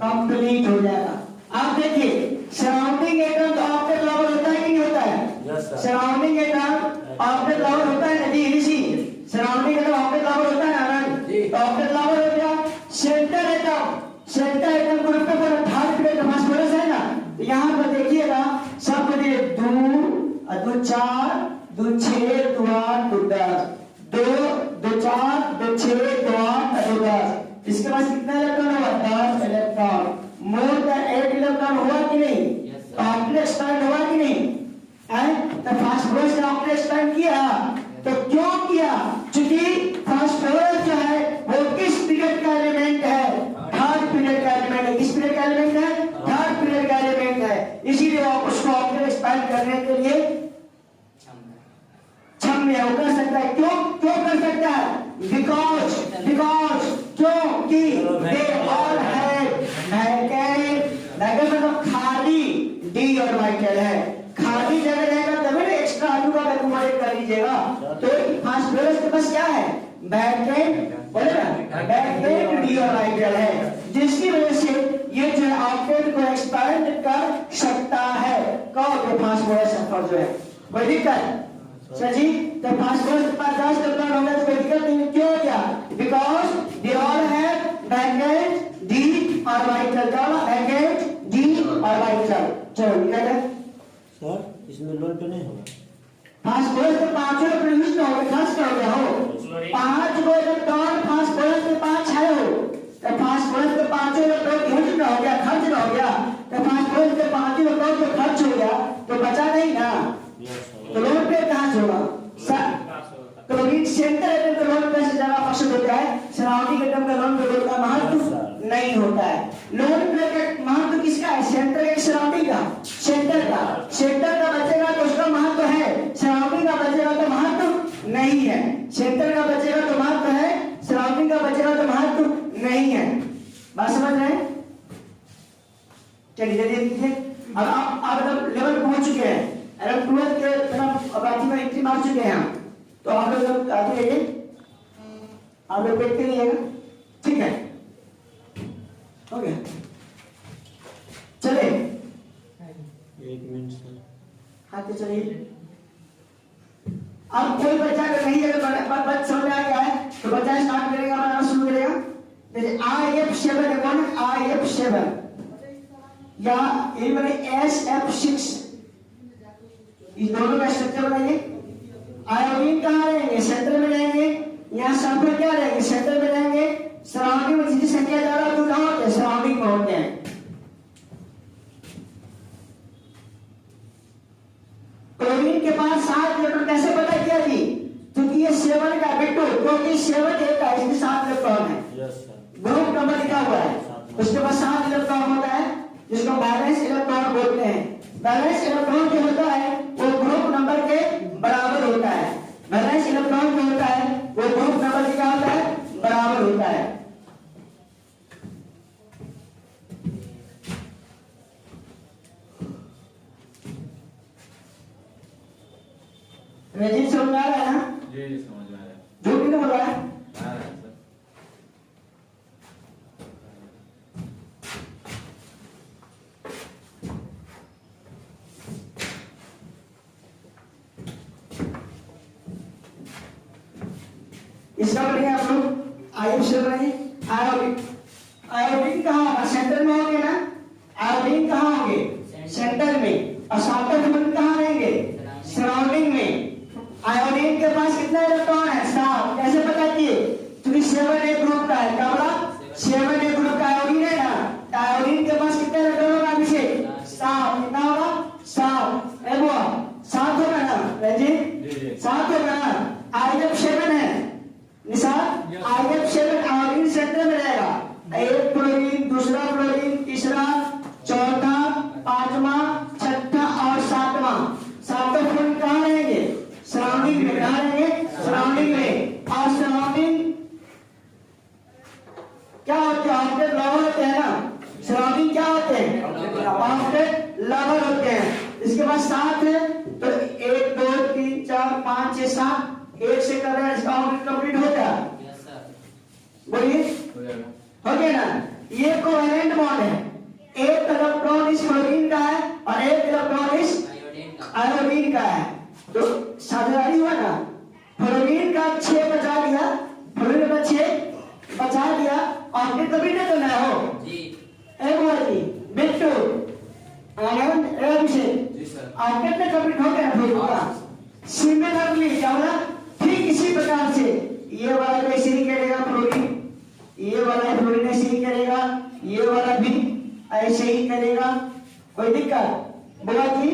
कंप्लीट हो जाएगा। आप देखिए सराउंडिंग एटम तो ऑब्जेक्ट लवर होता है कि नहीं होता है, सराउंडिंग एटम ऑब्जेक्ट लवर होता है ना जी, ऋषि सराउंडिंग एटम ऑब्जेक्ट लवर होता है ना, ऑब्जेक्ट लवर हो गया। सेंटर एटम ग्रुप पे पर थर्ड पीरियड फास्फोरस है ना, तो यहाँ पर देखिएगा सब बने 2 2 4 2 6 2 8 2 10 2 2 4 2 6 2 8 2 10। इसके पास कितना इलेक्ट्रॉन हुआ, 10 इलेक्ट्रॉन। मोर देन 8 इलेक्ट्रॉन हुआ कि नहीं, ऑब्जेक्ट एक्सपैंड हुआ कि नहीं है। तो फास्फोरस ने ऑब्जेक्ट एक्सपैंड किया, तो क्यों किया, क्योंकि फास्फोरस जो है वो किस पीरियड का एलिमेंट है, थर्ड पीरियड का एलिमेंट है। किस पीरियड का एलिमेंट है, थर्ड पीरियड का एलिमेंट है। इसीलिए आप उसको ऑब्जेक्ट एक्सपैंड करने के लिए क्षम है, वो कर सकता है। क्यों क्यों कर सकता है, बिकॉज क्योंकि दे ऑल हैव वैकेंट मतलब खाली डी ऑर्बिटल है। खाली जगह रहेगा तभी ना एक्स्ट्रा आलू का कैलकुलेट कर लीजिएगा। तो फास्फोरस के पास क्या है, वैकेंट बोले ना, वैकेंट डी ऑर्बिटल है, जिसकी वजह से ये जो है ऑक्टेट को एक्सपेंड कर सकता है। कहो फास्फोरस सल्फर जो है कोई दिक्कत सर जी? तो फास्फोरस के पास 10 इलेक्ट्रॉन होंगे तो कोई दिक्कत नहीं। क्यों क्या? Because they all have magnet D orbital. क्या होगा? Magnet D orbital. चलो लिखा जाए सर इसमें लोन तो नहीं होगा? फास्फोरस के पांचों प्रोड्यूस हो गए, खर्च हो गया हो। 5 को इलेक्ट्रॉन फास्फोरस के पास है हो, तो फास्फोरस के पांचों इलेक्ट्रॉन यूज ना हो गया, खर्च ना हो गया, तो फास्फोरस के पांचों इलेक्ट्रॉन तो खर्च हो गया तो बचा नहीं ना, तो लोन पे कहां से होगा? क्लोरीन सेंटर एटम का लोन पे से ज्यादा आवश्यक होता है, सराउंडिंग एटम का लोन पे का महत्व नहीं होता है। लोन पे का महत्व किसका है? सेंटर के सराउंडिंग का, सेंटर का। सेंटर का बचेगा तो उसका महत्व है, सराउंडिंग का बचेगा तो महत्व नहीं है। सेंटर का बचेगा तो महत्व है, सराउंडिंग का बचेगा तो महत्व नहीं है। बात समझ रहे हैं? चलिए देखिए अब आप लेवल पहुंच चुके हैं, अगर 12 के तरफ अबादी में एंट्री मार चुके हैं हम, तो आप लोग आगे आइए, आप लोग बैठ के रहिएगा, ठीक है? हो गया? चले 1 मिनट सर। हाँ तो चलिए। अब कोई बच्चा अगर नहीं, अगर बच्चा समझ में आ गया है तो बच्चा स्टार्ट करेगा, हमारा शुरू करेगा। जैसे IF7 कौन है? IF7 या ये बने SF6, इस दोनों का स्ट्रक्चर बनाइए। आयोडीन कहाँ रहेंगे? सेंटर में रहेंगे। यहाँ सल्फर क्या रहेंगे? सेंटर में रहेंगे। सराउंडिंग में जितनी संख्या ज्यादा तो कहाँ होते हैं? सराउंडिंग में होते हैं। क्लोरीन के पास 7 इलेक्ट्रॉन कैसे पता किया जी? क्योंकि ये 7 का बिट्टू, क्योंकि 7 एक का इसमें 7 इलेक्ट्रॉन है। Yes sir. ग्रुप नंबर लिखा हुआ है, उसके पास 7 इलेक्ट्रॉन होता है, जिसको बैलेंस इलेक्ट्रॉन बोलते हैं। बैलेंस इलेक्ट्रॉन जो होता है वो ग्रुप नंबर के बराबर होता है। बैलेंस इलेक्ट्रॉन जो होता है वो ग्रुप नंबर के क्या होता है? बराबर होता है। रजित समझ आ रहा है ना? जी जी समझ में आ रहा है। झूठ नहीं बोल रहा है? आ रहा है सर। इसका बढ़िया आप लोग IF7 बनाइए। आयोडीन कहाँ होगा? सेंटर में होंगे ना? आयोडीन कहाँ होंगे? सेंटर में। और सल्फर ग्रुप कहाँ रहेंगे? सराउंडिंग में। आयोडीन के पास कितना इलेक्ट्रॉन है? 7। कैसे पता किए? क्योंकि 7A ग्रुप का है। क्या बोला? 7A ग्रुप का आयोडीन है ना, तो आयोडीन के पास कितना इलेक्ट्रॉन होगा? अभिषेक 7। कितना होगा? 7। ए बुआ 7 होगा ना रंजीत? 7 होगा ना? IF7 है निशान। IF7 आयोडीन सेंटर में रहेगा। एक क्लोरीन, दूसरा क्लोरीन, तीसरा, चौथा, पांचवा, छठा और सातवां। सातों फ्लोरीन कहाँ रहेंगे? सराउंडिंग में। कहाँ रहेंगे? सराउंडिंग में। और सराउंडिंग क्या होते हैं? ऑक्टेट लवर होते हैं ना? सराउंडिंग क्या होते हैं? ऑक्टेट लवर होते हैं। इसके पास 7 है तो 1 2 3 4 5 6 7, 1 से कर रहे हैं, इसका ऑक्टेट कंप्लीट हो गया। Yes sir. बोलिए हो जाएगा। हो गया ना? ये कोवेलेंट बॉन्ड है। एक इलेक्ट्रॉन इस क्लोरीन का है और एक इलेक्ट्रॉन इस आयोडीन का है, तो साझेदारी हुआ ना? फ्लोरीन का 6 बचा दिया, फ्लोरीन का 6 बचा दिया, ऑक्टेट कभी नहीं करना हो जी एक बार जी बिट्टू आनंद अभिषेक जी सर। ऑक्टेट में कंप्लीट हो गया फ्लोरीन का। सिमिलरली क्या होगा? ठीक इसी प्रकार से ये वाला भी ऐसे ही करेगा फ्लोरीन, ये वाला फ्लोरीन ऐसे ही करेगा, ये वाला भी ऐसे ही करेगा। कोई दिक्कत? बोला कि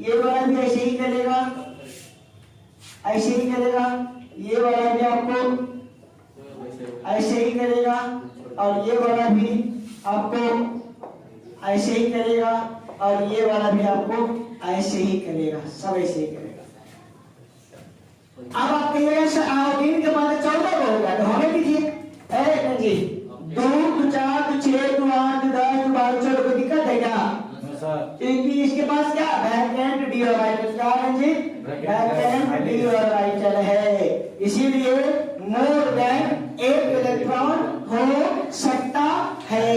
ये वाला भी ऐसे ही करेगा, ऐसे ही करेगा, ये वाला भी आपको ऐसे ही करेगा और ये वाला भी आपको ऐसे ही करेगा और ये वाला भी आपको ऐसे ही करेगा, सब ऐसे ही करेगा। अब आप कहिएगा सर आयोडीन के बाद 14 को होगा, तो होने दीजिए। अरे जी 2 2 4 2 6 2 8 2 10 2 12 14 कोई दिक्कत है क्या? क्योंकि इसके पास क्या वैकेंट डी ऑर्बिटल क्या है जी? वैकेंट डी ऑर्बिटल है, इसीलिए मोर देन 1 इलेक्ट्रॉन हो सकता है।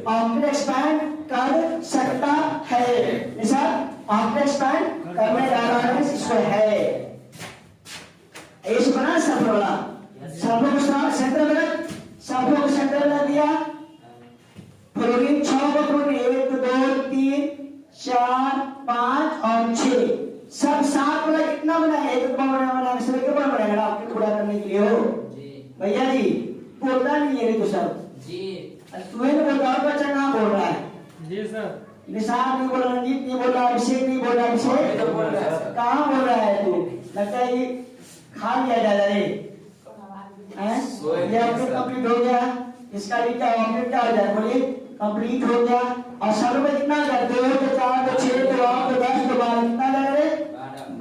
ऑक्टेट एक्सपैंड दिया फ्लोरीन 6 को फ्लोरीन 1 2 3 4 5 और 6 सब 7 वाला कितना बना है? एक बॉन्ड बना है। इसलिए क्या बनेगा आपके पूरा करने के लिए हो जी भैया जी बोलता नहीं है तो सब जी तुम्हें तो बताओ बच्चा कहाँ बोल रहा है? जी सर। निशान नहीं बोल रहा, रंजीत नहीं बोल रहा, अभिषेक नहीं बोल रहा। अभिषेक बोल रहा है सर। कहाँ बोल रहा है तू? लगता है ये खा लिया जा रहा है ये आपके कंप्लीट हो गया। इसका भी क्या ऑपरेट क्या हो जाए बोलिए? कंप्लीट हो गया। और सब में कितना लगा? 2 2 4 2 6 2 8 2 10 2 12 कितना लगा रे?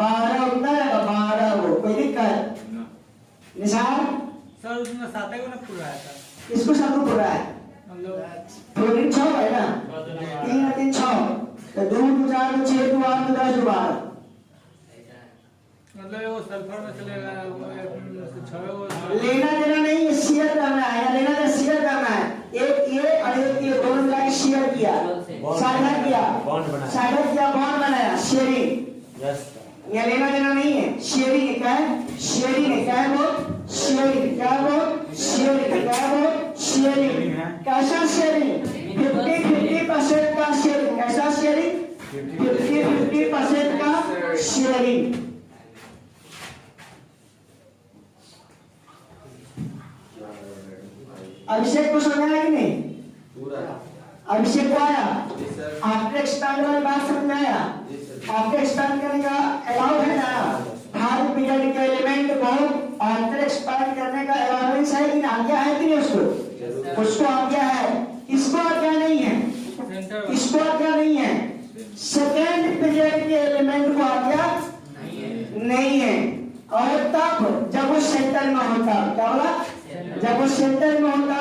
12 उतना लगा 12 वो कोई दिक्कत निशान सर उसमें 7 को ना पूरा है सर। इसको सब पूरा है मतलब फ्लोरीन 6 है ना 3 और 3 6 तो 2 2 4 2 6 2 8 2 10 2 12 मतलब वो सल्फर में चलेगा वो 6 को लेना देना नहीं है शेयर करना है या लेना देना शेयर करना है। एक ये और एक ये दोनों मिला के शेयर किया साझा किया बॉन्ड बनाया। साझा किया बॉन्ड बनाया शेयरिंग। यस या लेना देना नहीं है शेयरिंग है। क्या है शेयरिंग है? क्या है वो शेयरिंग? क्या है वो शेयरिंग? क्या है वो शेयरिंग? कैसा शेयरिंग? 50-50% का शेयरिंग। कैसा शेयरिंग? 50-50% का शेयरिंग। अभिषेक को समझ आया कि नहीं? पूरा अभिषेक को आया? जी सर। आपके एक्सपैंड वाली बात समझ में आया? आपके एक्सपैंड करने का अलाउ है ना? हर पीरियड के एलिमेंट को आफ्टर एक्सपैंड करने का अलाउंस है कि आज्ञा है कि नहीं? उसको आज्ञा है। इसको आज्ञा नहीं है। सेंटर इसको आज्ञा नहीं है। सेकेंड पीरियड के एलिमेंट को आज्ञा नहीं है। और तब जब वो सेंटर में होता क्या बोला? जब वो सेंटर में होता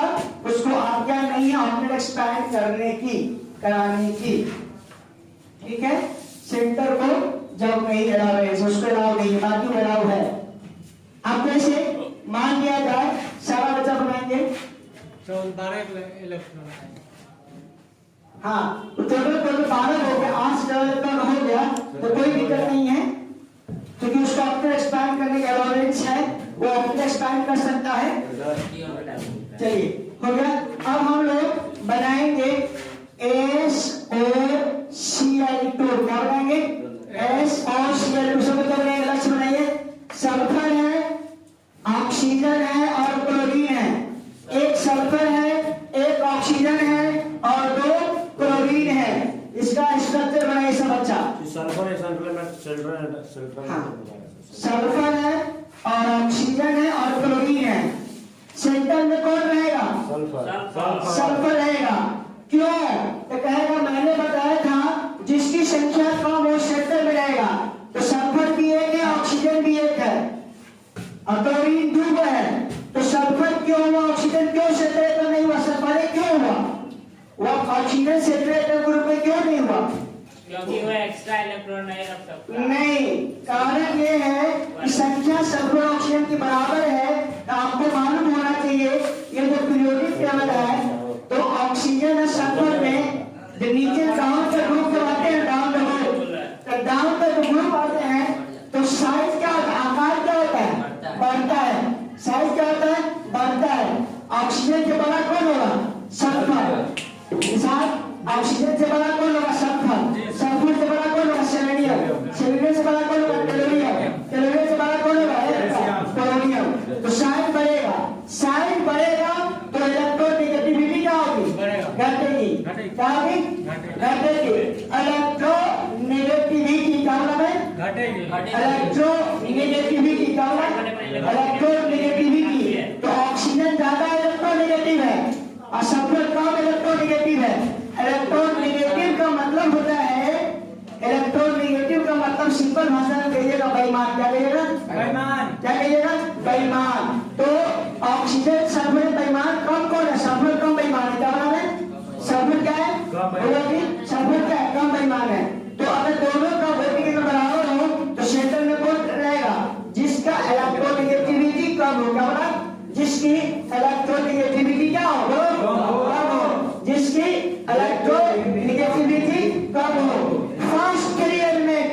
उसको आज्ञा नहीं है ऑप्टेड एक्सपैंड करने की कराने की। ठीक है सेंटर को जब नहीं अलाउ है उसको अलाउ नहीं है बाकी अलाउ है। अब कैसे मान लिया जाए सारा बच्चा बनाएंगे 12 इलेक्ट्रॉन है। हाँ टोटल 12 हो गया 8 इलेक्ट्रॉन हो गया तो कोई दिक्कत नहीं है क्योंकि उसको ऑप्टेड एक्सपैंड करने का अलाउंस है वो ऑप्टेड एक्सपैंड कर सकता है। चलिए हो गया। अब हम लोग बनाएंगे SOCl2 क्या बनाएंगे? SOCl2 सब बनाएंगे। लक्ष्य बनाइए सल्फर है ऑक्सीजन है और क्लोरीन है। एक सल्फर है एक ऑक्सीजन है और 2 क्लोरीन है। इसका स्ट्रक्चर बनाइए सब बच्चा। सल्फर है सल्फर हाँ सल्फर है और ऑक्सीजन है और क्लोरीन है। सेंटर में कौन रहेगा? सल्फर रहेगा। क्यों? तो कहेगा मैंने बताया था जिसकी संख्या कम वो सेंटर में रहेगा। तो सल्फर भी एक है ऑक्सीजन भी एक है और क्लोरीन 2 है। तो सल्फर क्यों हुआ ऑक्सीजन क्यों सेंटर नहीं हुआ? सल्फर क्यों हुआ? वो ऑक्सीजन सेंटर ग्रुप में क्यों नहीं हुआ? क्योंकि वो एक्स्ट्रा इलेक्ट्रॉन नहीं रख सकता। नहीं कारण ये है कि संख्या सल्फर ऑक्सीजन की बराबर है। तो आपको मालूम होना चाहिए ये जो पीरियोडिक टेबल है तो ऑक्सीजन और सल्फर में जो नीचे डाउन का ग्रुप जब आते हैं डाउन तो डाउन का जो ग्रुप आते हैं तो साइज क्या होता है? आकार क्या होता है? बढ़ता है। साइज क्या होता है? बढ़ता है। ऑक्सीजन से बड़ा कौन होगा? सल्फर। इंसान ऑक्सीजन से बड़ा कौन होगा? सल्फर। सल्फर से बड़ा कौन होगा? सेलेनियम। सेलेनियम से बड़ा कौन होगा? टेलोनियम। टेलोनियम से बड़ा कौन होगा? पोलोनियम। तो साइज बढ़ेगा। साइज बढ़ेगा तो इलेक्ट्रोनेगेटिविटी क्या होगी? घटेगी। क्या होगी? घटेगी। इलेक्ट्रोनेगेटिविटी क्या होगा? घटेगी। इलेक्ट्रोनेगेटिविटी क्या होगा? इलेक्ट्रोनेगेटिविटी। तो ऑक्सीजन ज्यादा इलेक्ट्रोनेगेटिव है और सल्फर कम इलेक्ट्रोनेगेटिव है। इलेक्ट्रोनेगेटिव का मतलब होता है इलेक्ट्रोनेगेटिव का मतलब सिंपल भाषा में कहिएगा बेईमान। क्या कहिएगा? बेईमान। क्या कहिएगा? बेईमान। तो ऑक्सीजन सल्फर बेईमान कम कौन है? सल्फर कम बेईमान है। क्या बना है? सल्फर क्या है? सल्फर क्या है? कम बेईमान है। तो अगर दोनों का वोल्टेज बराबर हो तो सेंटर में कौन रहेगा? जिसका इलेक्ट्रोनेगेटिविटी कम हो। क्या बना? जिसकी इलेक्ट्रोनेगेटिविटी क्या हो? कम हो। जिसकी इलेक्ट्रोनेगेटिविटी कम हो। फर्स्ट 3 एलिमेंट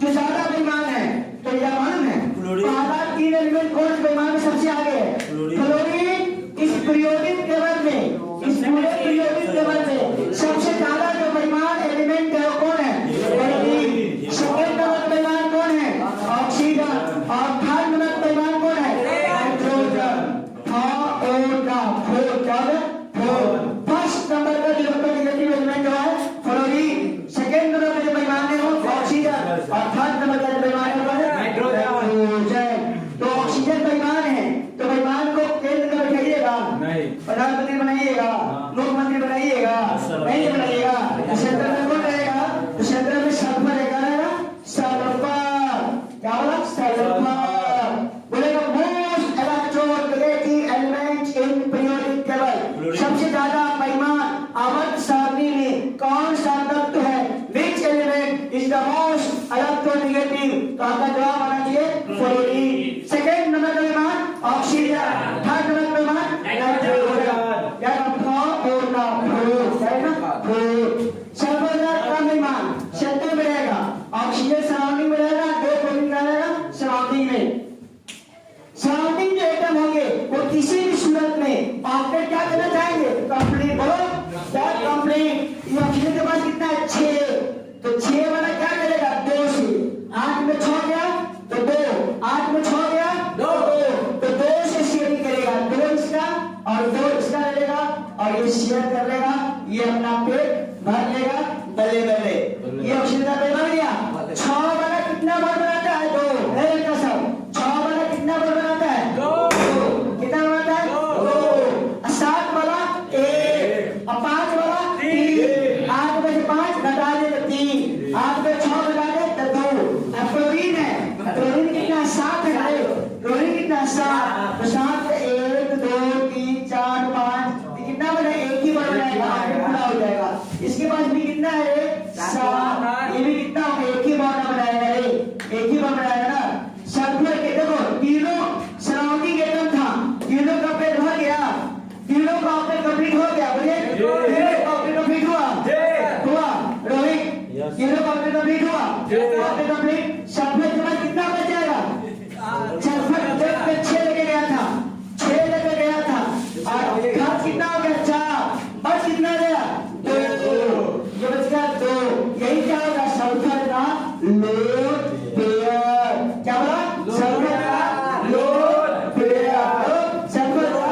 जो ज्यादा बेईमान है तो यह मालूम है पहला 3 एलिमेंट कौन बेईमान में सबसे आगे है? क्लोरीन इस पीरियोडिक टेबल में प्रधानमंत्री बनाइएगा, मुख्यमंत्री बनाइएगा, नहीं बनाइएगा। तो सेंटर में कौन रहेगा? तो सेंटर में सल्फर रहेगा, सल्फर। क्या बोला? सल्फर। बोलेगा most electronegative element in periodic table. सबसे ज्यादा परिमाण आवर्त सारणी में कौन सा तत्व है? Which element is the most electronegative? तो आपका जवाब आना चाहिए फ्लोरीन। सेकंड नंबर का परिमाण ऑक्सीजन, थर्ड नंबर का परिमाण नाइट्रोजन। क्या सल्फर का कम परिमाण सेंटर में रहेगा, ऑक्सीजन सराउंडिंग में रहेगा, दो प्रोटीन का रहेगा सराउंडिंग में। सराउंडिंग जो एटम होंगे वो किसी भी सूरत में ऑक्टेट क्या करना चाहेंगे? कंप्लीट। बोलो क्या कंप्लीट? ये ऑक्सीजन के पास कितना है? 6। तो 6 वाला क्या करेगा? 2 से 8 में 6 गया तो 2, 8 में 6 गया 2, तो 2 से शेयरिंग करेगा, 2 इसका और 2 इसका लेगा और ये शेयर कर लेगा, ये अपना पेट भर लेगा बल्ले बल्ले। ये ऑक्सीजन का पेट भर गया। 6 वाला कितना बार बनाता है? 2। है का सब 6 वाला कितना बार बनाता है? 2। कितना बनाता है? 2। 7 वाला 1 और 5 वाला 3। 8 में से 5 घटा दे तो 3, 8 में 6 घटा दे तो 2। अब क्लोरीन है, क्लोरीन कितना? 7 है। क्लोरीन कितना? 7। तो 7 से 1 2 3 4 5 कितना बना? एक ही बार बनाएगा, आगे पूरा हो जाएगा। इसके पास भी कितना है? 7। ये भी कितना होगा? एक ही बार बनाएगा, एक ही बार बनाएगा ना। सल्फर के देखो तीनों सराउंडिंग एटम था, तीनों का पेट भर गया, तीनों का ऑक्टेट कंप्लीट हो गया। बोलिए ऑक्टेट कंप्लीट हुआ रोहित? तीनों का ऑक्टेट कंप्लीट हुआ, ऑक्टेट कंप्लीट। सल्फर के बाद कितना बच जाएगा? सल्फर जब पे 6 लेके गया था, 6 लेके गया था और घात कितना हो गया? 4। बच कितना गया? 2। ये बच गया 2। यही क्या होगा? सल्फर का लोन पेयर। क्या बोला? सल्फर का लोन पेयर, सल्फर का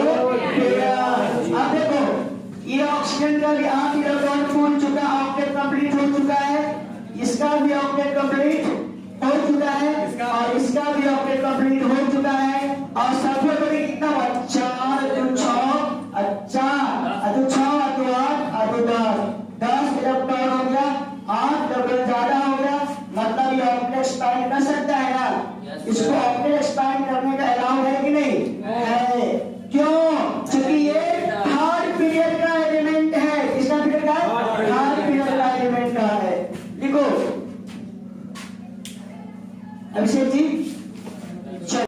लोन पेयर। अब देखो ये ऑक्सीजन का भी 8 इलेक्ट्रॉन फूल चुका, ऑक्टेट कंप्लीट हो चुका है, इसका भी ऑक्टेट कंप्लीट हो चुका है और इसका भी ऑक्टेट कंप्लीट हो चुका है और सल्फर